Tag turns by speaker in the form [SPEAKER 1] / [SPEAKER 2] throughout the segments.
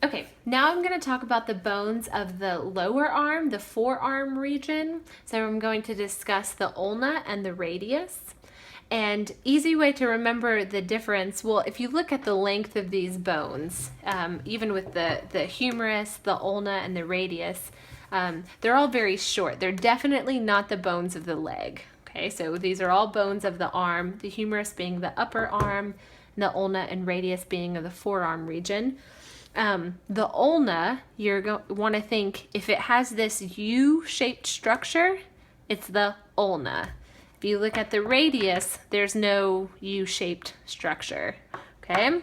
[SPEAKER 1] Okay, now I'm going to talk about the bones of the lower arm, the forearm region. So I'm going to discuss the ulna and the radius. And easy way to remember the difference, well, if you look at the length of these bones, even with the humerus, the ulna, and the radius, they're all very short. They're definitely not the bones of the leg. Okay, so these are all bones of the arm, the humerus being the upper arm, and the ulna and radius being of the forearm region. The ulna, you're going to want to think if it has this U-shaped structure, it's the ulna. If you look at the radius, there's no U-shaped structure. Okay,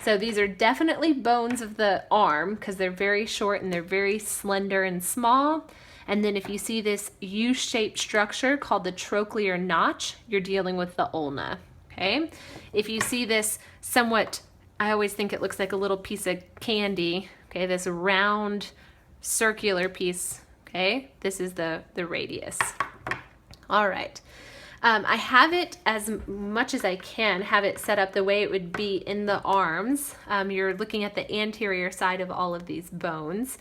[SPEAKER 1] so these are definitely bones of the arm because they're very short and they're very slender and small. And then if you see this U-shaped structure called the trochlear notch, you're dealing with the ulna. Okay, if you see this somewhat, I always think it looks like a little piece of candy, okay, this round circular piece, okay, this is the radius. All right, I have it as much as I can, have it set up the way it would be in the arms. You're looking at the anterior side of all of these bones.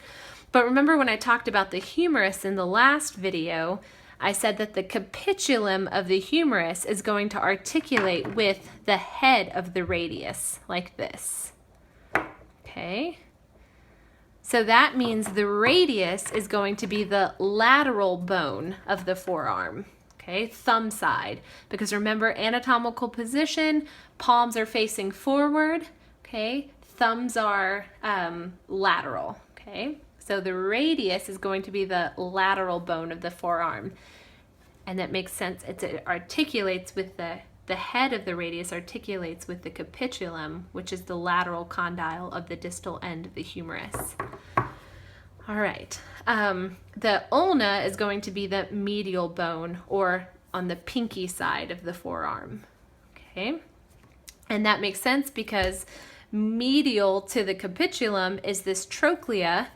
[SPEAKER 1] But remember when I talked about the humerus in the last video, I said that the capitulum of the humerus is going to articulate with the head of the radius, like this. Okay? So that means the radius is going to be the lateral bone of the forearm, okay? Thumb side. Because remember, anatomical position, palms are facing forward, okay? Thumbs are lateral, okay? So the radius is going to be the lateral bone of the forearm. And that makes sense. It articulates with the head of the radius articulates with the capitulum, which is the lateral condyle of the distal end of the humerus. All right. The ulna is going to be the medial bone, or on the pinky side of the forearm. Okay. And that makes sense because medial to the capitulum is this trochlea,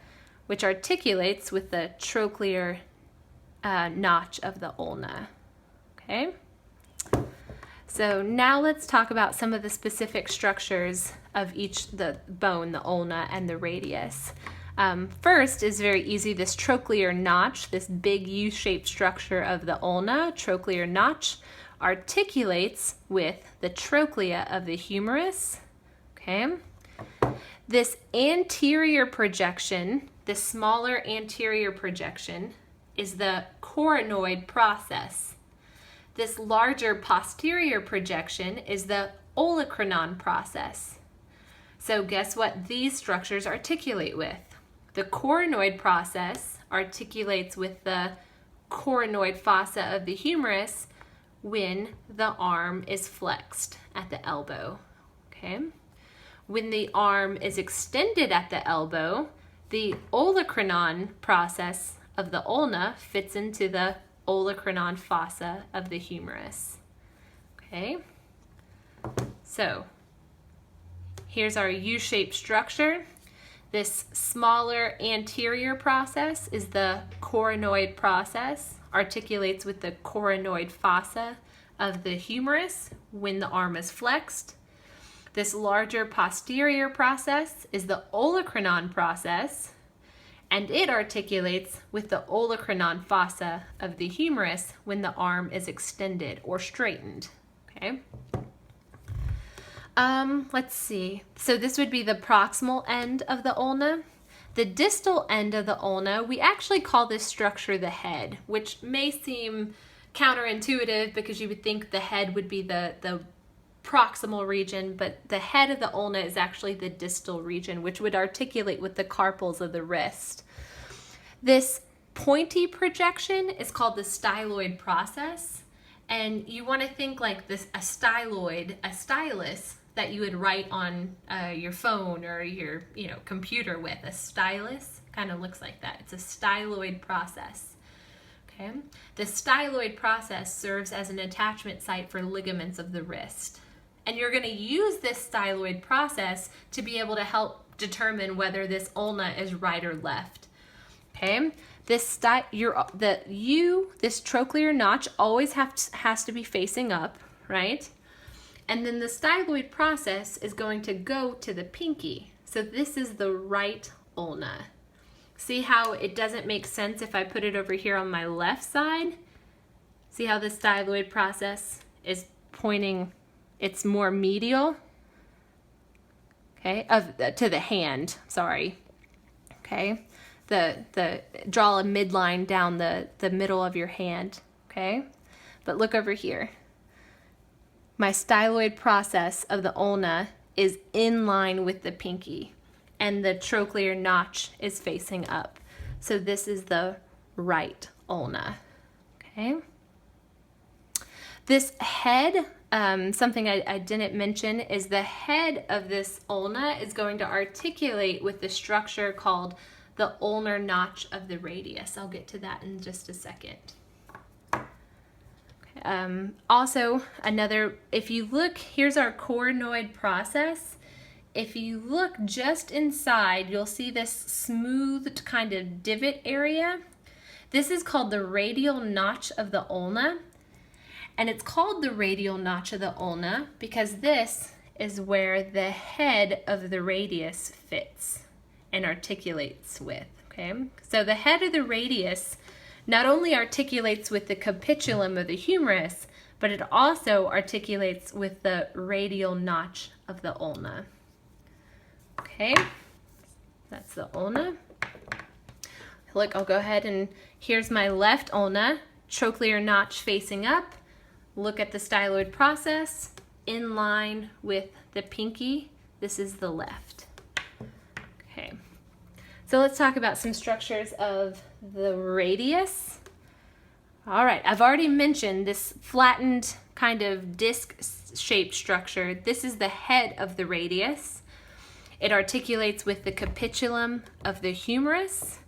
[SPEAKER 1] which articulates with the trochlear notch of the ulna. Okay? So now let's talk about some of the specific structures of the bone, the ulna, and the radius. First is very easy, this trochlear notch, this big U-shaped structure of the ulna, trochlear notch, articulates with the trochlea of the humerus. Okay? This anterior projection, the smaller anterior projection, is the coronoid process. This larger posterior projection is the olecranon process. So guess what these structures articulate with? The coronoid process articulates with the coronoid fossa of the humerus when the arm is flexed at the elbow. Okay? When the arm is extended at the elbow, the olecranon process of the ulna fits into the olecranon fossa of the humerus. Okay? So, here's our U-shaped structure. This smaller anterior process is the coronoid process, articulates with the coronoid fossa of the humerus when the arm is flexed. This larger posterior process is the olecranon process, and it articulates with the olecranon fossa of the humerus when the arm is extended or straightened. Okay? Let's see. So this would be the proximal end of the ulna. The distal end of the ulna, we actually call this structure the head, which may seem counterintuitive because you would think the head would be the proximal region, but the head of the ulna is actually the distal region, which would articulate with the carpals of the wrist. This pointy projection is called the styloid process, and you want to think like this, a stylus that you would write on your phone or your computer with. A stylus kind of looks like that. It's a styloid process. Okay? The styloid process serves as an attachment site for ligaments of the wrist. And you're going to use this styloid process to be able to help determine whether this ulna is right or left. Okay? This trochlear notch always has to be facing up, right? And then the styloid process is going to go to the pinky. So this is the right ulna. See how it doesn't make sense if I put it over here on my left side? See how the styloid process is pointing, it's more medial, okay, to the hand, sorry, okay? Draw a midline down the middle of your hand, okay? But look over here. My styloid process of the ulna is in line with the pinky, and the trochlear notch is facing up. So this is the right ulna, okay? This head, something I didn't mention, is the head of this ulna is going to articulate with the structure called the ulnar notch of the radius. I'll get to that in just a second. Also, if you look, here's our coronoid process. If you look just inside, you'll see this smoothed kind of divot area. This is called the radial notch of the ulna. And it's called the radial notch of the ulna because this is where the head of the radius fits and articulates with, okay? So the head of the radius not only articulates with the capitulum of the humerus, but it also articulates with the radial notch of the ulna. Okay, that's the ulna. Look, I'll go ahead and here's my left ulna, trochlear notch facing up. Look at the styloid process in line with the pinky. This is the left. Okay, so let's talk about some structures of the radius. All right, I've already mentioned this flattened kind of disc-shaped structure. This is the head of the radius. It articulates with the capitulum of the humerus.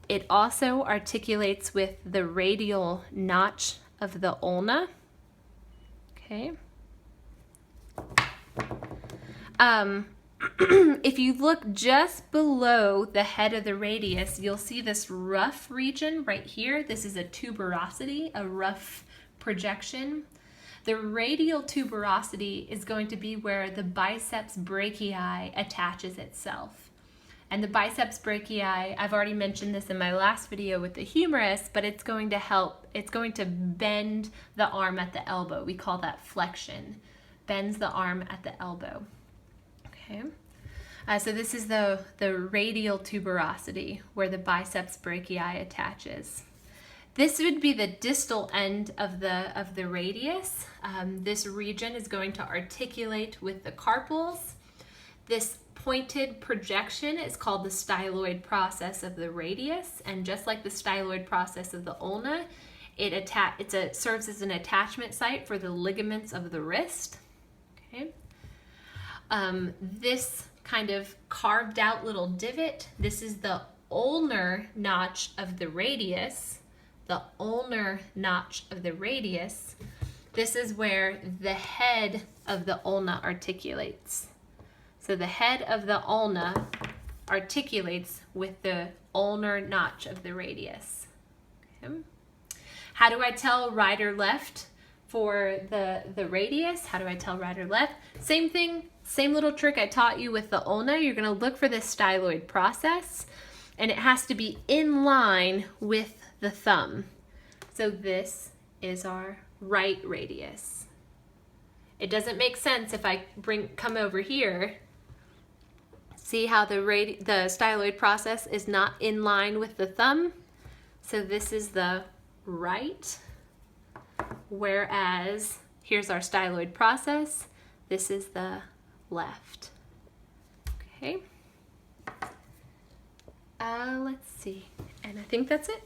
[SPEAKER 1] It also articulates with the radial notch of the ulna. Okay. If you look just below the head of the radius, you'll see this rough region right here. This is a tuberosity, a rough projection. The radial tuberosity is going to be where the biceps brachii attaches itself. And the biceps brachii, I've already mentioned this in my last video with the humerus, but it's going to bend the arm at the elbow. We call that flexion. Bends the arm at the elbow. Okay. So this is the radial tuberosity where the biceps brachii attaches. This would be the distal end of the radius. This region is going to articulate with the carpals. This pointed projection is called the styloid process of the radius, and just like the styloid process of the ulna, it serves as an attachment site for the ligaments of the wrist. Okay. This kind of carved out little divot, this is the ulnar notch of the radius. The ulnar notch of the radius. This is where the head of the ulna articulates. So the head of the ulna articulates with the ulnar notch of the radius. Okay. How do I tell right or left for the radius? How do I tell right or left? Same thing, same little trick I taught you with the ulna. You're gonna look for this styloid process, and it has to be in line with the thumb. So this is our right radius. It doesn't make sense if I come over here. See how the styloid process is not in line with the thumb? So this is the right, whereas here's our styloid process. This is the left. Okay. Let's see. And I think that's it.